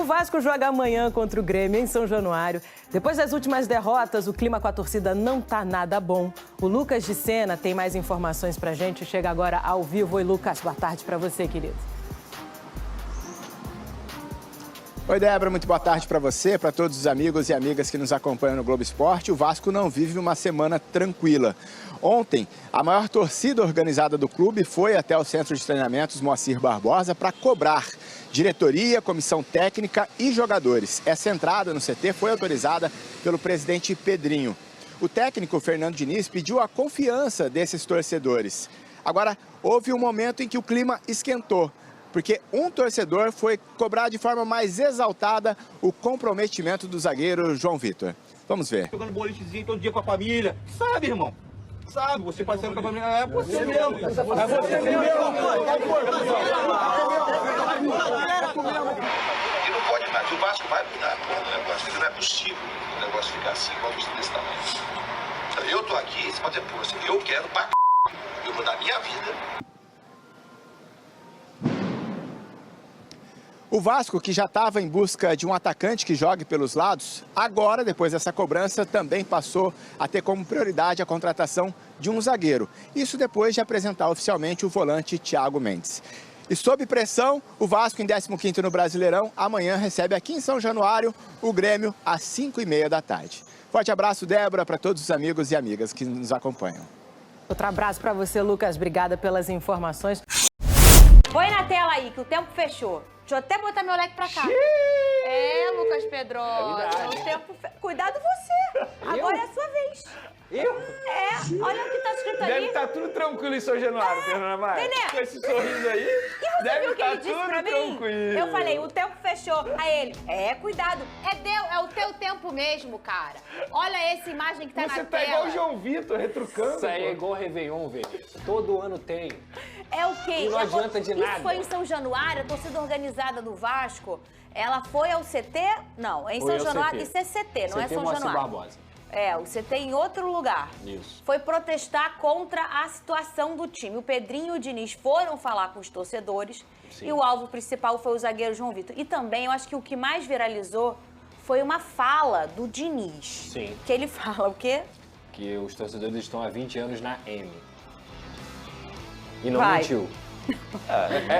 O Vasco joga amanhã contra o Grêmio em São Januário. Depois das últimas derrotas, o clima com a torcida não tá nada bom. O Lucas de Sena tem mais informações pra gente. Chega agora ao vivo. Oi, Lucas, boa tarde pra você, querido. Oi, Débora, muito boa tarde para você, para todos os amigos e amigas que nos acompanham no Globo Esporte. O Vasco não vive uma semana tranquila. Ontem, a maior torcida organizada do clube foi até o centro de treinamentos Moacir Barbosa para cobrar diretoria, comissão técnica e jogadores. Essa entrada no CT foi autorizada pelo presidente Pedrinho. O técnico Fernando Diniz pediu a confiança desses torcedores. Agora, houve um momento em que o clima esquentou, porque um torcedor foi cobrar de forma mais exaltada o comprometimento do zagueiro João Vitor. Vamos ver. Jogando bolichezinho todo dia com a família. Sabe, irmão? Sabe, você passeando com a família. É você mesmo. É você mesmo. E não pode mais. O Vasco vai mudar o negócio. Não é possível o negócio ficar assim, igual desse tamanho. Eu tô aqui, você pode dizer, pô, assim, eu quero pra c****. Eu vou dar minha vida. O Vasco, que já estava em busca de um atacante que jogue pelos lados, agora, depois dessa cobrança, também passou a ter como prioridade a contratação de um zagueiro. Isso depois de apresentar oficialmente o volante Thiago Mendes. E sob pressão, o Vasco, em 15º no Brasileirão, amanhã recebe aqui em São Januário o Grêmio às 5h30 da tarde. Forte abraço, Débora, para todos os amigos e amigas que nos acompanham. Outro abraço para você, Lucas. Obrigada pelas informações. Põe na tela aí, que o tempo fechou. Deixa eu até botar meu leque pra cá. Lucas Pedrosa. O tempo Cuidado você. Agora é a sua vez. Eu? Olha o que tá escrito ali. Deve estar tudo tranquilo em São Januário, Fernanda Maia. Nenê. Com esse sorriso aí, E você deve viu o que estar ele disse tudo pra mim? tranquilo. Eu falei, o tempo fechou. Aí ele, cuidado. É o teu tempo mesmo, cara. Olha essa imagem que tá Você na tá tela. igual o João Vitor, retrucando. Isso aí é igual Réveillon, velho. Todo ano tem. É o quê? E não adianta de nada. Isso foi em São Januário, a torcida organizada do Vasco. Ela foi ao CT? Não, é em São Januário. Isso é CT, não é São Moacir Januário. Barbosa. O CT em outro lugar. Isso. Foi protestar contra a situação do time. O Pedrinho e o Diniz foram falar com os torcedores. Sim. E o alvo principal foi o zagueiro João Vitor. E também, eu acho que o que mais viralizou foi uma fala do Diniz. Sim. Que ele fala o quê? Que os torcedores estão há 20 anos na M. E não Vai. mentiu.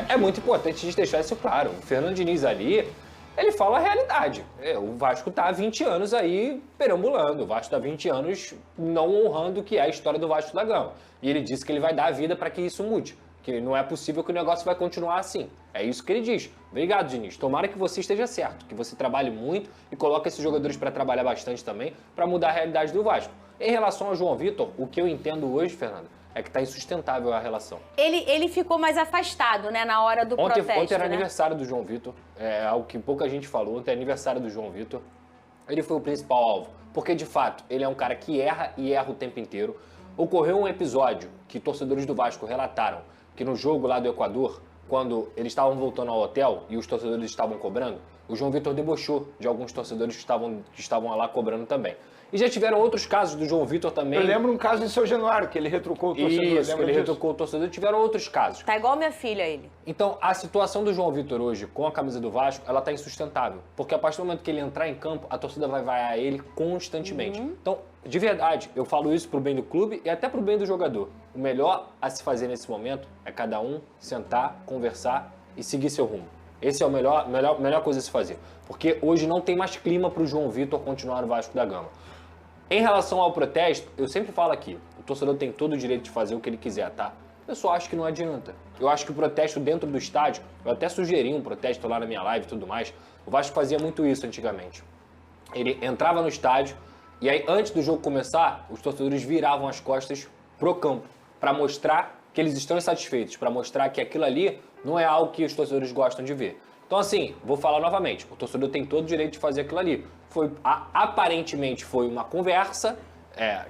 É muito importante a gente deixar isso claro. O Fernando Diniz ali, ele fala a realidade. O Vasco tá há 20 anos aí perambulando. O Vasco tá há 20 anos não honrando o que é a história do Vasco da Gama. E ele disse que ele vai dar a vida para que isso mude. Que não é possível que o negócio vai continuar assim. É isso que ele diz. Obrigado, Diniz. Tomara que você esteja certo, que você trabalhe muito e coloque esses jogadores para trabalhar bastante também, para mudar a realidade do Vasco. Em relação ao João Vitor, o que eu entendo hoje, Fernando, é que tá insustentável a relação. Ele ficou mais afastado, né, na hora do protesto, Ontem era né? aniversário do João Vitor, é algo que pouca gente falou, ontem é aniversário do João Vitor. Ele foi o principal alvo, porque de fato ele é um cara que erra e erra o tempo inteiro. Ocorreu um episódio que torcedores do Vasco relataram, que no jogo lá do Equador, quando eles estavam voltando ao hotel e os torcedores estavam cobrando, o João Vitor debochou de alguns torcedores que estavam lá cobrando também. E já tiveram outros casos do João Vitor também. Eu lembro um caso em São Januário, que ele retrucou o torcedor. Isso, que ele retrucou o torcedor. Tiveram outros casos. Tá igual minha filha, ele. Então, a situação do João Vitor hoje, com a camisa do Vasco, ela tá insustentável. Porque a partir do momento que ele entrar em campo, a torcida vai vaiar ele constantemente. Então, de verdade, eu falo isso pro bem do clube e até pro bem do jogador. O melhor a se fazer nesse momento é cada um sentar, conversar e seguir seu rumo. Esse é a melhor coisa a se fazer. Porque hoje não tem mais clima pro João Vitor continuar no Vasco da Gama. Em relação ao protesto, eu sempre falo aqui, o torcedor tem todo o direito de fazer o que ele quiser, tá? Eu só acho que não adianta. Eu acho que o protesto dentro do estádio, eu até sugeri um protesto lá na minha live e tudo mais, o Vasco fazia muito isso antigamente. Ele entrava no estádio e aí antes do jogo começar, os torcedores viravam as costas pro campo, para mostrar que eles estão insatisfeitos, para mostrar que aquilo ali não é algo que os torcedores gostam de ver. Então assim, vou falar novamente, o torcedor tem todo o direito de fazer aquilo ali. Aparentemente foi uma conversa,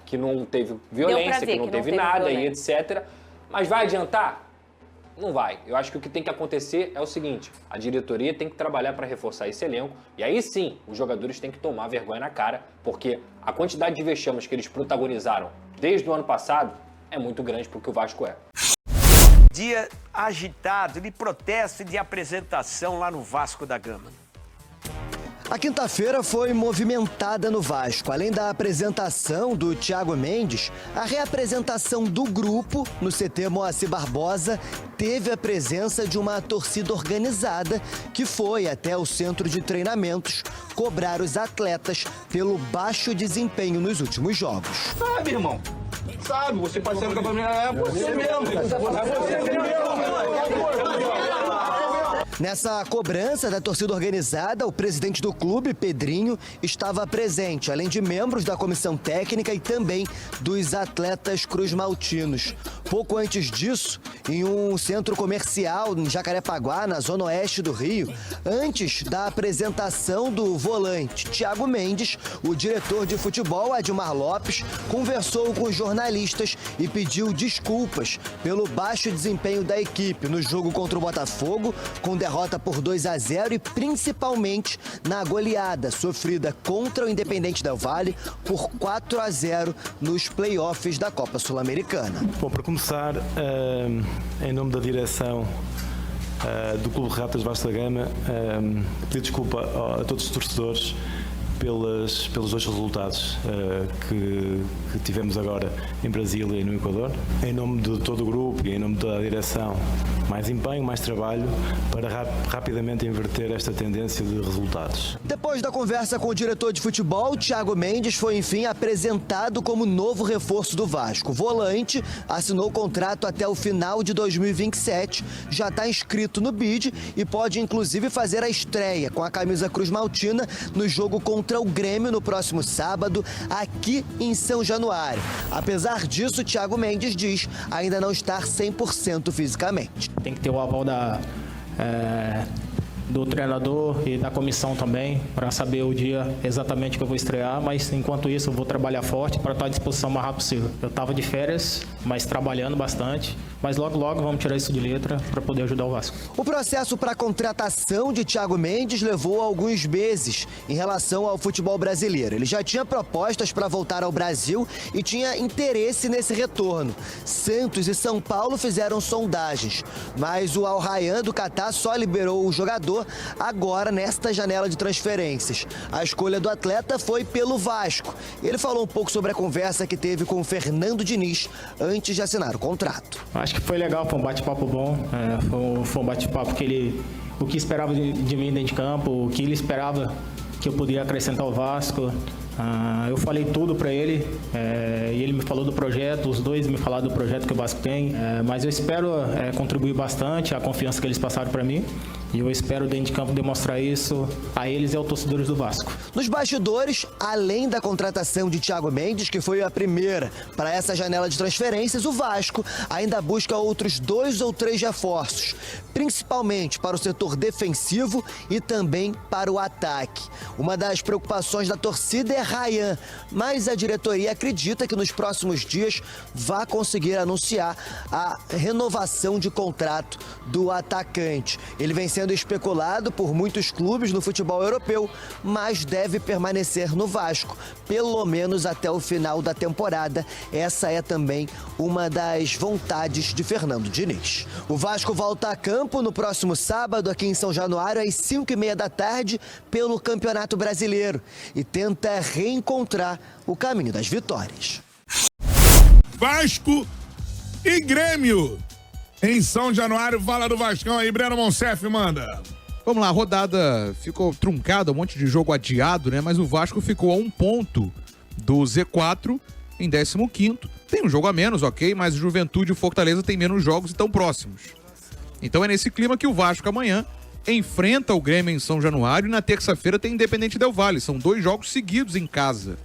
que não teve violência, que não teve nada e etc. Mas vai adiantar? Não vai. Eu acho que o que tem que acontecer é o seguinte, a diretoria tem que trabalhar para reforçar esse elenco e aí sim, os jogadores têm que tomar vergonha na cara, porque a quantidade de vexames que eles protagonizaram desde o ano passado é muito grande para o que o Vasco é. Dia agitado de protesto e de apresentação lá no Vasco da Gama. A quinta-feira foi movimentada no Vasco. Além da apresentação do Thiago Mendes, a reapresentação do grupo no CT Moacir Barbosa teve a presença de uma torcida organizada que foi até o centro de treinamentos cobrar os atletas pelo baixo desempenho nos últimos jogos. Sabe, irmão? Sabe, você passando com a família, é você mesmo. É você mesmo. Nessa cobrança da torcida organizada, o presidente do clube, Pedrinho, estava presente, além de membros da comissão técnica e também dos atletas cruzmaltinos. Pouco antes disso, em um centro comercial em Jacarepaguá, na zona oeste do Rio, antes da apresentação do volante Thiago Mendes, o diretor de futebol, Adilmar Lopes, conversou com os jornalistas e pediu desculpas pelo baixo desempenho da equipe no jogo contra o Botafogo, com derrota por 2-0 e principalmente na goleada sofrida contra o Independente Del Valle por 4-0 nos playoffs da Copa Sul-Americana. Bom, para começar, em nome da direção do Clube de Regatas Vasco da Gama, pedir desculpa a todos os torcedores pelos dois resultados que tivemos agora em Brasília e no Equador. Em nome de todo o grupo e em nome da direção, mais empenho, mais trabalho para rapidamente inverter esta tendência de resultados. Depois da conversa com o diretor de futebol, Thiago Mendes foi enfim apresentado como novo reforço do Vasco. O volante assinou contrato até o final de 2027, já está inscrito no BID e pode inclusive fazer a estreia com a camisa cruzmaltina no jogo contra o Grêmio no próximo sábado, aqui em São Januário. Apesar disso, Thiago Mendes diz ainda não estar 100% fisicamente. Tem que ter o aval do treinador e da comissão também, para saber o dia exatamente que eu vou estrear, mas enquanto isso eu vou trabalhar forte para estar à disposição o mais rápido possível. Eu estava de férias, mas trabalhando bastante, mas logo vamos tirar isso de letra para poder ajudar o Vasco. O processo para a contratação de Thiago Mendes levou alguns meses em relação ao futebol brasileiro. Ele já tinha propostas para voltar ao Brasil e tinha interesse nesse retorno. Santos e São Paulo fizeram sondagens, mas o Al Rayyan do Catar só liberou o jogador agora nesta janela de transferências. A escolha do atleta foi pelo Vasco. Ele falou um pouco sobre a conversa que teve com o Fernando Diniz antes de assinar o contrato. Acho que foi legal, foi um bate-papo bom, foi um bate-papo que o que esperava de mim dentro de campo, o que ele esperava que eu poderia acrescentar ao Vasco. Eu falei tudo para ele e ele me falou do projeto, os dois me falaram do projeto que o Vasco tem, mas eu espero contribuir bastante, a confiança que eles passaram para mim. E eu espero dentro de campo demonstrar isso a eles e aos torcedores do Vasco. Nos bastidores, além da contratação de Thiago Mendes, que foi a primeira para essa janela de transferências, o Vasco ainda busca outros 2 ou 3 reforços, principalmente para o setor defensivo e também para o ataque. Uma das preocupações da torcida é Rayyan, mas a diretoria acredita que nos próximos dias vai conseguir anunciar a renovação de contrato do atacante. Ele vem sendo especulado por muitos clubes no futebol europeu, mas deve permanecer no Vasco, pelo menos até o final da temporada. Essa é também uma das vontades de Fernando Diniz. O Vasco volta a campo no próximo sábado, aqui em São Januário, às 5h30 da tarde, pelo Campeonato Brasileiro, e tenta reencontrar o caminho das vitórias. Vasco e Grêmio em São Januário. Fala do Vascão aí, Breno Monsef, manda. Vamos lá, a rodada ficou truncada, um monte de jogo adiado, né? Mas o Vasco ficou a 1 ponto do Z4 em 15º. Tem um jogo a menos, ok, mas o Juventude e o Fortaleza têm menos jogos e estão próximos. Então é nesse clima que o Vasco amanhã enfrenta o Grêmio em São Januário e na terça-feira tem Independente Del Valle. São 2 jogos seguidos em casa.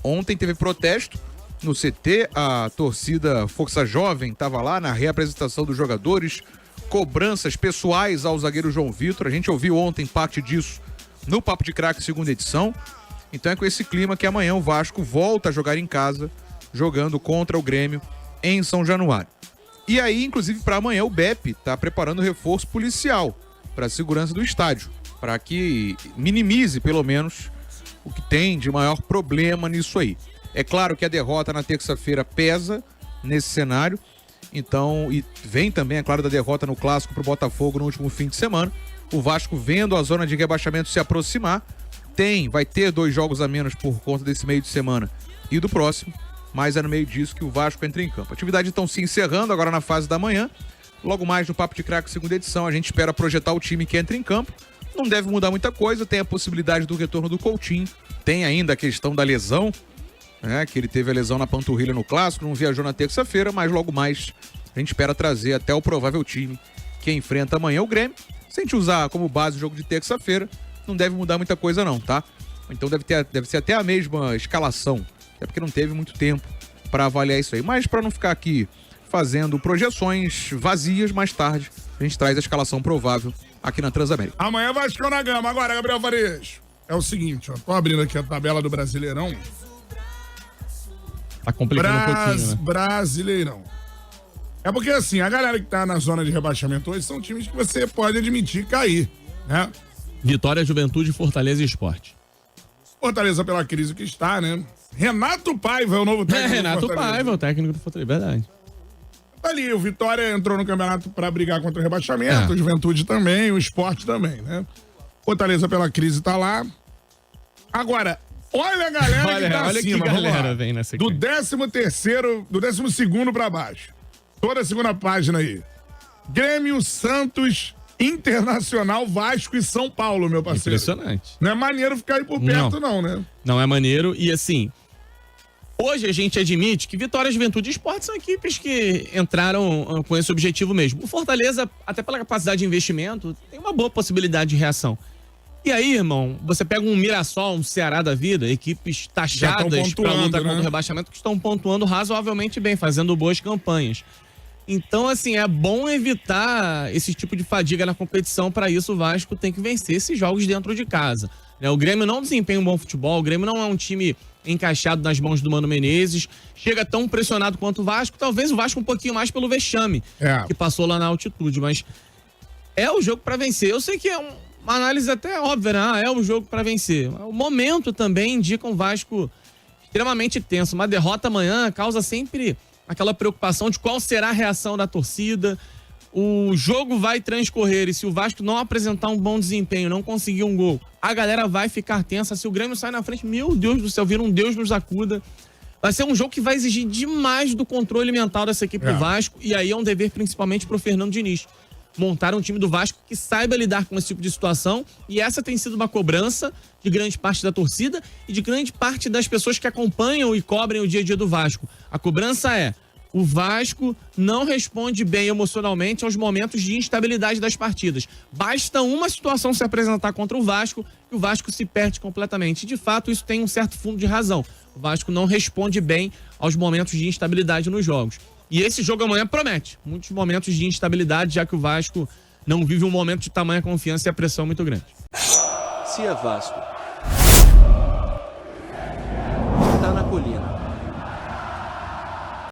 Ontem teve protesto no CT, a torcida Força Jovem estava lá na reapresentação dos jogadores, cobranças pessoais ao zagueiro João Vitor. A gente ouviu ontem parte disso no Papo de Craque, segunda edição. Então é com esse clima que amanhã o Vasco volta a jogar em casa, jogando contra o Grêmio em São Januário. E aí, inclusive, para amanhã o BEP está preparando reforço policial para a segurança do estádio, para que minimize, pelo menos, o que tem de maior problema nisso aí. É claro que a derrota na terça-feira pesa nesse cenário, então, e vem também, é claro, da derrota no Clássico para o Botafogo no último fim de semana. O Vasco, vendo a zona de rebaixamento se aproximar, vai ter 2 jogos a menos por conta desse meio de semana e do próximo, mas é no meio disso que o Vasco entra em campo. A atividade então se encerrando agora na fase da manhã. Logo mais no Papo de Craque, segunda edição, a gente espera projetar o time que entra em campo. Não deve mudar muita coisa, tem a possibilidade do retorno do Coutinho, tem ainda a questão da lesão, né, que ele teve a lesão na panturrilha no Clássico, não viajou na terça-feira, mas logo mais a gente espera trazer até o provável time que enfrenta amanhã o Grêmio. Se a gente usar como base o jogo de terça-feira, não deve mudar muita coisa não, tá? Então deve ser até a mesma escalação, até porque não teve muito tempo para avaliar isso aí. Mas para não ficar aqui fazendo projeções vazias, mais tarde a gente traz a escalação provável aqui na Transamérica. Amanhã Vascão na Gama. Agora, Gabriel Farias, é o seguinte, ó, tô abrindo aqui a tabela do Brasileirão. Tá complicando um pouquinho, né? Brasileirão. É porque, assim, a galera que tá na zona de rebaixamento hoje são times que você pode admitir cair, né? Vitória, Juventude, Fortaleza e Sport. Fortaleza pela crise que está, né? Renato Paiva é o novo técnico Renato do Fortaleza. Paiva é o técnico do Fortaleza, verdade. Tá ali, o Vitória entrou no campeonato pra brigar contra o rebaixamento, o Juventude também, o Sport também, né? Fortaleza pela crise tá lá. Agora, olha a galera que tá olha acima, que vamos galera lá. vem nessa Do 13º, do 12º pra baixo. Toda a segunda página aí. Grêmio, Santos, Internacional, Vasco e São Paulo, meu parceiro. Impressionante. Não é maneiro ficar aí por perto, não, né? Não é maneiro. E assim, hoje a gente admite que Vitória, Juventude e Sport são equipes que entraram com esse objetivo mesmo. O Fortaleza, até pela capacidade de investimento, tem uma boa possibilidade de reação. E aí, irmão, você pega um Mirassol, um Ceará da vida, equipes taxadas para luta contra o rebaixamento, que estão pontuando razoavelmente bem, fazendo boas campanhas. Então, assim, é bom evitar esse tipo de fadiga na competição. Para isso, o Vasco tem que vencer esses jogos dentro de casa. O Grêmio não desempenha um bom futebol, o Grêmio não é um time encaixado nas mãos do Mano Menezes, chega tão pressionado quanto o Vasco, talvez o Vasco um pouquinho mais pelo vexame que passou lá na altitude, mas é o jogo para vencer. Eu sei que é uma análise até óbvia, né? É o jogo para vencer. O momento também indica um Vasco extremamente tenso. Uma derrota amanhã causa sempre aquela preocupação de qual será a reação da torcida. O jogo vai transcorrer e se o Vasco não apresentar um bom desempenho, não conseguir um gol, a galera vai ficar tensa. Se o Grêmio sai na frente, meu Deus do céu, vira um Deus nos acuda. Vai ser um jogo que vai exigir demais do controle mental dessa equipe do Vasco, e aí é um dever principalmente pro Fernando Diniz. Montar um time do Vasco que saiba lidar com esse tipo de situação, e essa tem sido uma cobrança de grande parte da torcida e de grande parte das pessoas que acompanham e cobrem o dia a dia do Vasco. A cobrança é: o Vasco não responde bem emocionalmente aos momentos de instabilidade das partidas. Basta uma situação se apresentar contra o Vasco e o Vasco se perde completamente. De fato, isso tem um certo fundo de razão. O Vasco não responde bem aos momentos de instabilidade nos jogos. E esse jogo amanhã promete muitos momentos de instabilidade, já que o Vasco não vive um momento de tamanha confiança e a pressão muito grande. Se é Vasco, tá na colina.